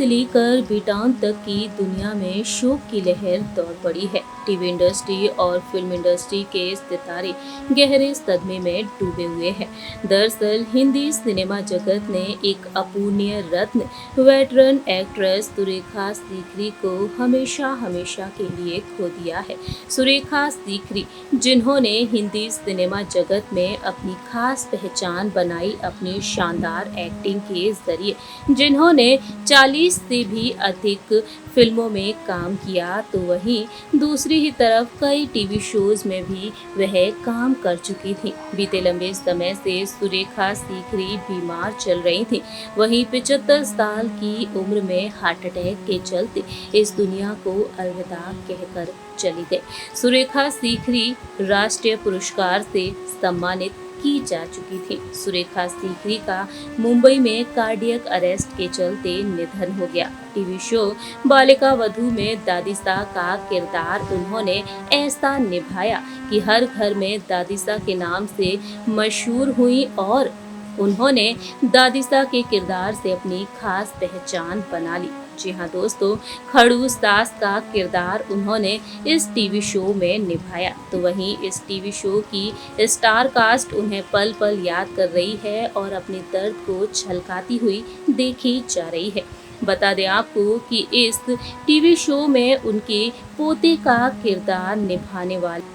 से लेकर बीटाउन तक की दुनिया में शोक की लहर दौड़ पड़ी है। टीवी इंडस्ट्री और फिल्म इंडस्ट्री के सितारे गहरे सदमे में डूबे हुए हैं। दरअसल हिंदी सिनेमा जगत ने एक अपूर्णीय रत्न वेटरन एक्ट्रेस सुरेखा सीकरी को हमेशा हमेशा के लिए खो दिया है। सुरेखा सीकरी, जिन्होंने हिंदी सिनेमा जगत में अपनी खास पहचान बनाई अपनी शानदार एक्टिंग के जरिए, जिन्होंने 40 से भी अधिक फिल्मों में काम किया, तो वहीं दूसरी ही तरफ कई टीवी शोज में भी वह काम कर चुकी थी। बीते लंबे समय से सुरेखा सीकरी बीमार चल रही थी। वहीं 75 साल की उम्र में हार्ट अटैक के चलते इस दुनिया को अलविदा कहकर चली गई। सुरेखा सीकरी राष्ट्रीय पुरस्कार से सम्मानित की जा चुकी थी। सुरेखा सीकरी का मुंबई में कार्डियक अरेस्ट के चलते निधन हो गया। टीवी शो बालिका वधू में दादीसा का किरदार उन्होंने ऐसा निभाया कि हर घर में दादीसा के नाम से मशहूर हुई और उन्होंने दादीसा के किरदार से अपनी खास पहचान बना ली। जी हाँ दोस्तों, खड़ूस दास का किरदार उन्होंने इस टीवी शो में निभाया। तो वहीं इस टीवी शो की स्टार कास्ट उन्हें पल पल याद कर रही है और अपने दर्द को छलकाती हुई देखी जा रही है। बता दें आपको कि इस टीवी शो में उनके पोते का किरदार निभाने वाले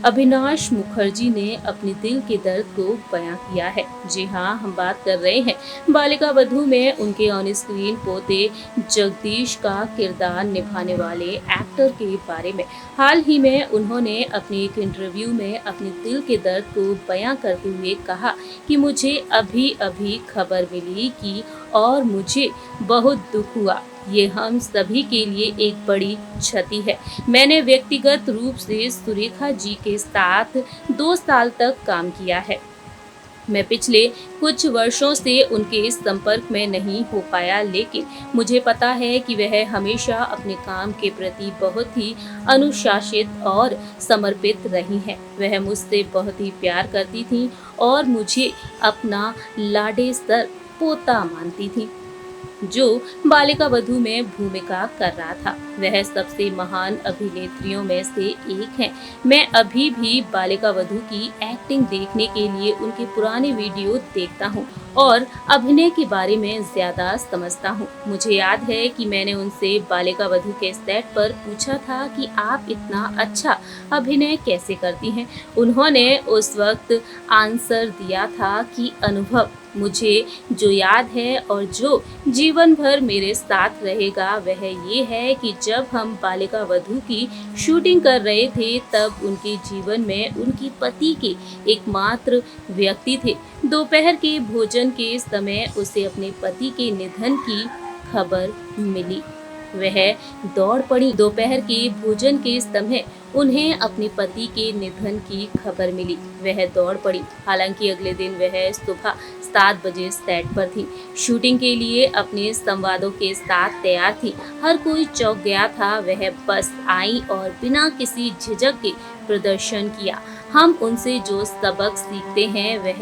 अविनाश मुखर्जी ने अपने दिल के दर्द को बयां किया है। जी हाँ, हम बात कर रहे हैं बालिका वधू में उनके ऑन स्क्रीन पोते जगदीश का किरदार निभाने वाले एक्टर के बारे में। हाल ही में उन्होंने अपने एक इंटरव्यू में अपने दिल के दर्द को बयां करते हुए कहा कि मुझे अभी अभी खबर मिली कि और मुझे बहुत दुख हुआ। ये हम सभी के लिए एक बड़ी क्षति है। मैंने व्यक्तिगत रूप से सुरेखा जी के साथ 2 साल तक काम किया है। मैं पिछले कुछ वर्षों से उनके संपर्क में नहीं हो पाया, लेकिन मुझे पता है कि वह हमेशा अपने काम के प्रति बहुत ही अनुशासित और समर्पित रही हैं। वह मुझसे बहुत ही प्यार करती थीं और मुझे अपना लाडेस्तर पोता मानती थीं, जो बालिका वधू में भूमिका कर रहा था। वह सबसे महान अभिनेत्रियों में से एक हैं। मैं अभी भी बालिका वधू की एक्टिंग देखने के लिए उनके पुराने वीडियो देखता हूँ और अभिनय के बारे में ज्यादा समझता हूँ। मुझे याद है कि मैंने उनसे बालिका वधू के सेट पर पूछा था कि आप इतना अच्छा अभिनय कैसे करती हैं। उन्होंने उस वक्त आंसर दिया था कि अनुभव, मुझे जो याद है और जो जीवन भर मेरे साथ रहेगा वह ये है कि जब हम बालिका वधू की शूटिंग कर रहे थे तब उनके जीवन में उनकी पति के एकमात्र व्यक्ति थे। दोपहर के भोजन के समय उसे अपने पति के निधन की खबर मिली। वह दौड़ पड़ी। दोपहर के भोजन के समय उन्हें अपने पति के निधन की खबर मिली। वह दौड़ पड़ी। हालांकि अगले दिन वह सुबह 7 बजे सेट पर थी। शूटिंग के लिए अपने संवादों के साथ तैयार थी। हर कोई चौंक गया था। वह बस आई और बिना किसी झिझक के प्रदर्शन किया। हम उनसे जो सबक सीखते हैं वह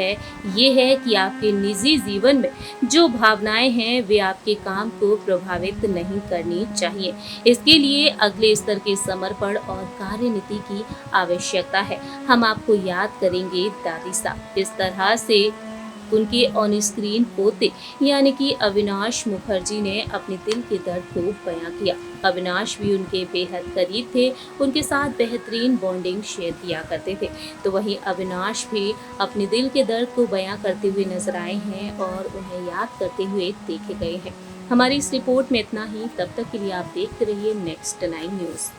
ये है कि आपके निजी जीवन में जो भावनाएं हैं वे आपके काम को प्रभावित नहीं करनी चाहिए। इसके लिए अगले स्तर के समर्पण और कार्यनीति की आवश्यकता है। हम आपको याद करेंगे दादीसा। इस तरह से उनके ऑन स्क्रीन पोते यानी कि अविनाश मुखर्जी ने अपने दिल के दर्द को बयां किया। अविनाश भी उनके बेहद करीब थे। उनके साथ बेहतरीन बॉन्डिंग शेयर किया करते थे। तो वहीं अविनाश भी अपने दिल के दर्द को बयां करते हुए नजर आए हैं और उन्हें याद करते हुए देखे गए हैं। हमारी इस रिपोर्ट में इतना ही। तब तक के लिए आप देखते रहिए नेक्स्ट 9 न्यूज़।